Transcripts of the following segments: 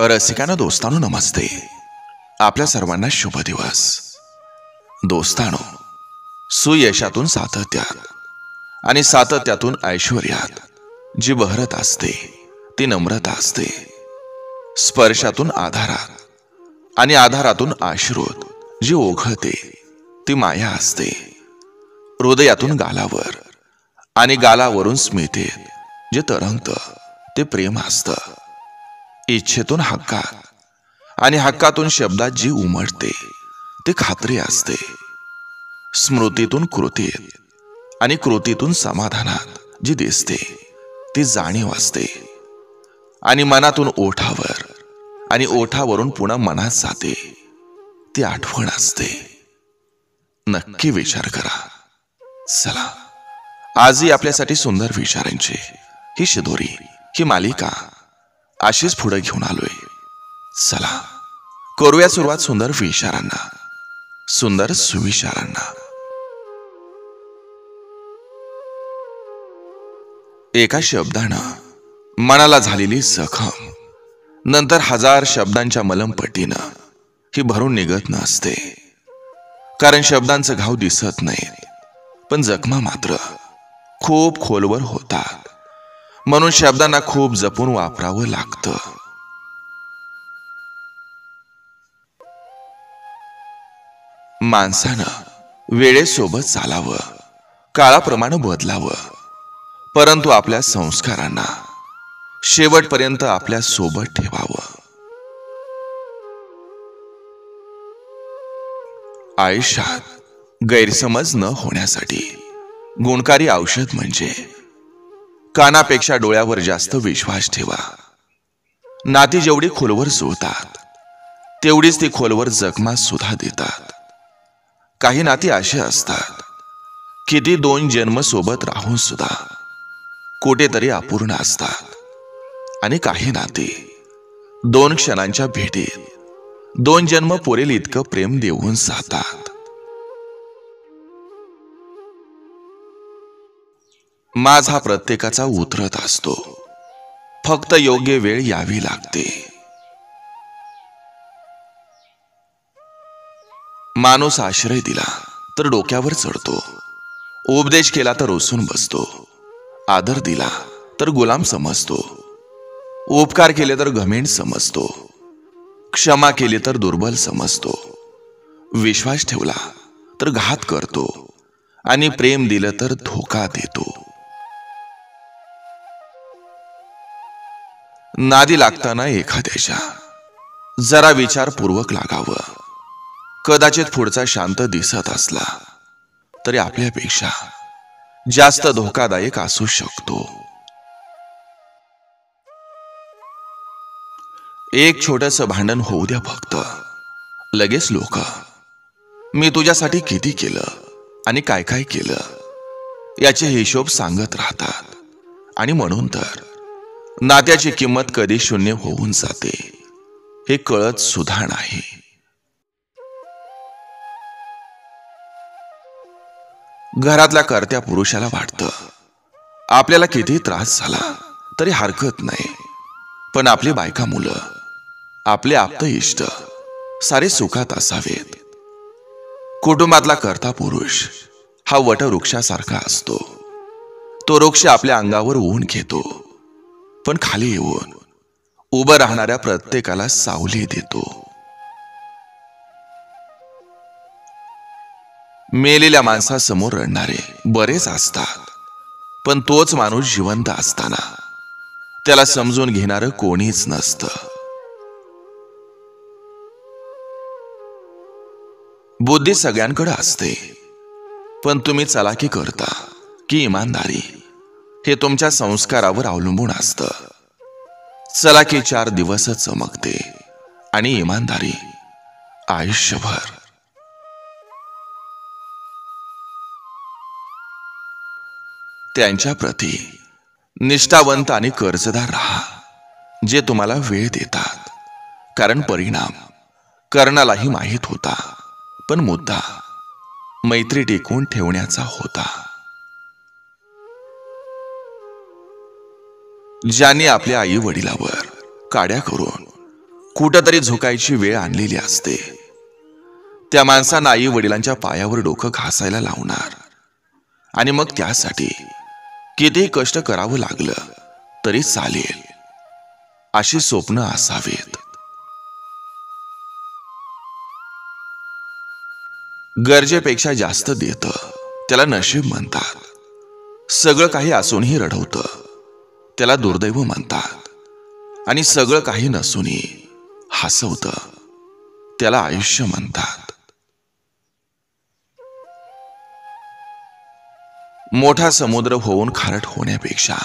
रसिकांनो, दोस्तांनो, नमस्ते. आपल्या सर्वांना शुभ दिवस. दोस्तांनो, सुयशातून सातत्यात आणि सातत्यातून ऐश्वर्यात जी बहरत असते ती नम्रता असते. स्पर्शातून आधारात आणि आधारातून आश्रोत जी ओघळते ती माया असते. हृदयातून गालावर आणि गालावरून स्मितेत जे तरंगत ते प्रेम असतं. इच्छेतून हक्कात आणि हक्कातून शब्दात जी उमटते ते खात्री असते. स्मृतीतून कृतीत आणि कृतीतून समाधानात जी दिसते ती जाणीव असते. आणि मनातून ओठावर आणि ओठावरून पुन्हा मनात जाते ती आठवण असते. नक्की विचार करा. चला, आजही आपल्यासाठी सुंदर विचारांची ही शिदोरी, ही मालिका अशीच पुढे घेऊन आलोय. चला, करूया सुरुवात सुंदर विचारांना, सुंदर सुविचारांना. एका शब्दानं मनाला झालेली जखम नंतर हजार शब्दांच्या मलमपट्टीनं ही भरून निघत नसते. कारण शब्दांचं घाव दिसत नाहीत, पण जखमा मात्र खूप खोलवर होतात. म्हणून शब्दांना खूप जपून वापरावं लागतं. माणसानं वेळेसोबत चालावं, काळाप्रमाणे बदलावं, परंतु आपल्या संस्कारांना शेवटपर्यंत आपल्या सोबत ठेवावं. आयुष्यात गैरसमज न होण्यासाठी गुणकारी औषध म्हणजे कानापेक्षा डोळ्यावर जास्त विश्वास ठेवा. नाती जेवढी खोलवर जुळतात तेवढीच ती खोलवर जखमा सुद्धा देतात. काही नाती अशी असतात की ती 2 जन्म सोबत राहून सुद्धा कुठेतरी अपूर्ण असतात. आणि काही नाती 2 क्षणांच्या भेटीत 2 जन्म पुरेल इतकं प्रेम देऊन जातात. माझ हा प्रत्येकाचा उतरत असतो, फक्त योग्य वेळ यावी लागते. माणूस आश्रय दिला तर डोक्यावर चढतो, उपदेश केला तर रुसून बसतो, आदर दिला तर गुलाम समजतो, उपकार केले तर घमेंड समजतो, क्षमा केली तर दुर्बल समजतो, विश्वास ठेवला तर घात करतो आणि प्रेम दिलं तर धोका देतो. नादी लागताना एखाद्याच्या जरा विचारपूर्वक लागावं. कदाचित पुढचा शांत दिसत असला तरी आपल्यापेक्षा जास्त धोकादायक असू शकतो. एक छोटंसं भांडण होऊ द्या फक्त, लगेच लोक मी तुझ्यासाठी किती केलं आणि काय काय केलं याचे हिशोब सांगत राहतात. आणि म्हणून तर नात्याची किंमत कधी शून्य होऊन जाते हे कळत सुद्धा नाही. घरातल्या कर्त्या पुरुषाला वाटतं आपल्याला किती त्रास झाला तरी हरकत नाही, पण आपली बायका मुलं, आपले आप्त इष्ट सारे सुखात असावेत. कुटुंबातला कर्ता पुरुष हा वटवृक्षासारखा असतो. तो वृक्ष आपल्या अंगावर ऊन घेतो, पण खाली येऊन उभं राहणाऱ्या प्रत्येकाला सावली देतो. मेलेल्या माणसासमोर रडणारे बरेच असतात, पण तोच माणूस जिवंत असताना त्याला समजून घेणारं कोणीच नसतं. बुद्धी सगळ्यांकडे असते, पण तुम्ही चलाकी करता की इमानदारी हे तुमच्या संस्कारावर अवलंबून असतं. चलाकी 4 दिवसच चमकते आणि इमानदारी आयुष्यभर. त्यांच्या प्रती निष्ठावंत आणि कर्जदार राहा जे तुम्हाला वेळ देतात. कारण परिणाम कर्णालाही माहीत होता, पण मुद्दा मैत्री टिकवून ठेवण्याचा होता. ज्यांनी आपल्या आई वडिलावर काड्या करून कुठंतरी झुकायची वेळ आणलेली असते. त्या माणसांना आई वडिलांच्या पायावर डोकं घासायला लावणार आणि मग त्यासाठी कितीही कष्ट करावं लागलं तरी चालेल अशी स्वप्न असावीत. गरजेपेक्षा जास्त देतं त्याला नशीब म्हणतात. सगळं काही असूनही रडवतं त्याला दुर्दैव म्हणतात. आणि सगळं काही नसूनही हसवतं त्याला आयुष्य म्हणतात. मोठा समुद्र होऊन खारट होण्यापेक्षा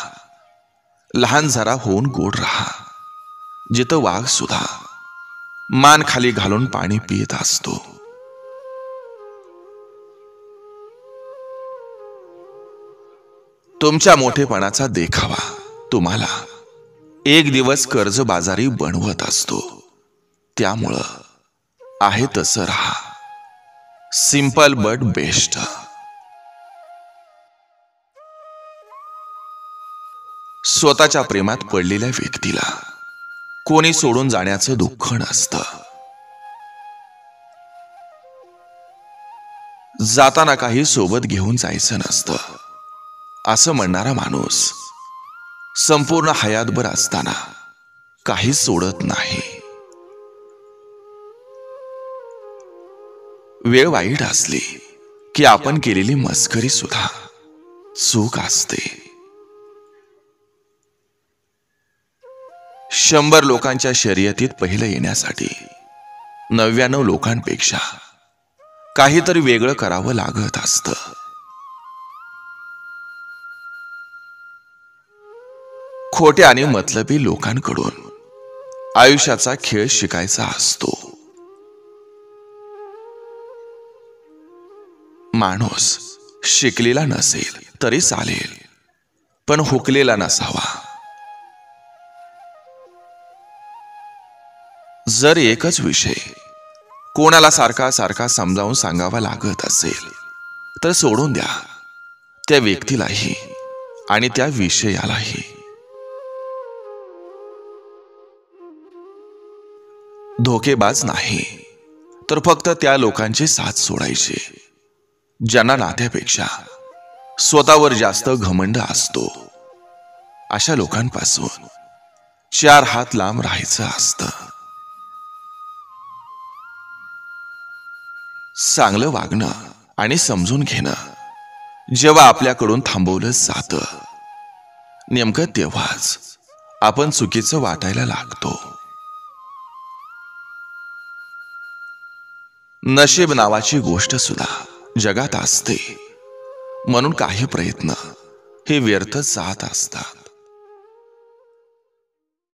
लहान झरा होऊन गोड राहा, जिथं वाघ सुद्धा मान खाली घालून पाणी पित असतो. तुमच्या मोठेपणाचा देखावा तुम्हाला एक दिवस कर्जबाजारी बनवत असतो. त्यामुळं आहे तसं राहा. Simple but best. स्वतःच्या प्रेमात पडलेल्या व्यक्तीला कोणी सोडून जाण्याचं दुःख नसतं. जाताना काही सोबत घेऊन जायचं नसतं असं म्हणणारा माणूस संपूर्ण हयातभर असताना काही सोडत नाही. वेळ वाईट असली की आपण केलेली मस्करी सुद्धा चूक असते. 100 लोकांच्या शर्यतीत पहिलं येण्यासाठी 99 लोकांपेक्षा काहीतरी वेगळं करावं लागत असतं. खोट्या आणि मतलबी लोकांकडून आयुष्याचा खेळ शिकायचा असतो. माणूस शिकलेला नसेल तरी चालेल, पण हुकलेला नसावा. जर एकच विषय कोणाला सारखा सारखा समजावून सांगावा लागत असेल तर सोडून द्या त्या व्यक्तीलाही आणि त्या विषयालाही. धोकेबाज नाही तर फक्त त्या लोकांची साथ सोडायची ज्यांना नात्यापेक्षा स्वतःवर जास्त घमंड असतो. अशा लोकांपासून 4 हात लांब राहायचं असतं. चांगलं वागणं आणि समजून घेणं जेव्हा आपल्याकडून थांबवलं जातं, नेमकं तेव्हाच आपण चुकीचं वाटायला लागतो. नशीब नावाची गोष्ट सुद्धा जगात असते, म्हणून काही प्रयत्न हे व्यर्थ जात असतात.